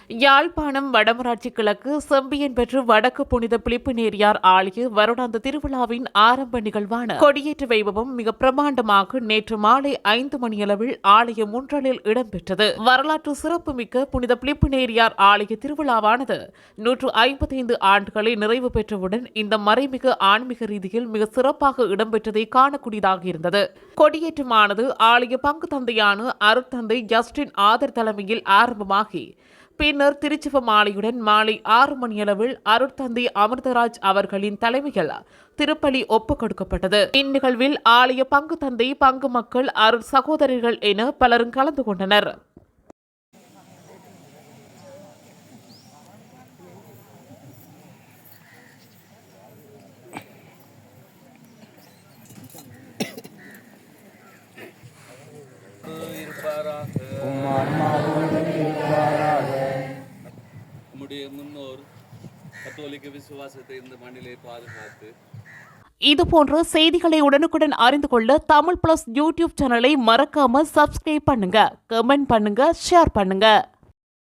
யாழ்ப்பாணம் வடமராட்சி கிழக்கு செம்பியன்பெற்று வடக்கு புனித பிலிப்பு நேரியார் ஆலய வருடாந்த திருவிழாவின் ஆரம்ப நிகழ்வான கொடியேற்று வைபவம் மிக பிரமாண்டமாக நேற்று மாலை 5 மணியளவில் ஆலய முன்றலில் இடம்பெற்றது. வரலாற்று சிறப்புமிக்க புனித பிலிப்பு நேரியார் ஆலய திருவிழாவானது 155 ஆண்டுகளை நிறைவு பெற்றவுடன் இந்த மறைமிகு ஆன்மீக ரீதியில் மிக சிறப்பாக இடம்பெற்றதை காணக்கூடியதாக இருந்தது. கொடியேற்றமானது ஆலய பங்கு தந்தையான அருட்தந்தை ஜஸ்டின் ஆதர் தலைமையில் ஆரம்பமாகி பின்னர் திருச்சிவ மாலையுடன் மாலை 6 மணியளவில் அருட்தந்தை அமிர்தராஜ் அவர்களின் தலைமையில் திருப்பலி ஒப்புக் கொடுக்கப்பட்டது. இந்நிகழ்வில் ஆலய பங்கு தந்தை, பங்கு மக்கள், அருட் சகோதரர்கள் என பலரும் கலந்து கொண்டனர். நம்முடைய முன்னோர் கத்தோலிக்க விசுவாசத்தை இந்த மண்ணிலே பாதுகாத்து இதுபோன்ற செய்திகளை உடனுக்குடன் அறிந்து கொள்ள தமிழ் பிளஸ் யூடியூப் சேனலை மறக்காம சப்ஸ்கிரைப் பண்ணுங்க, கமெண்ட் பண்ணுங்க, ஷேர் பண்ணுங்க.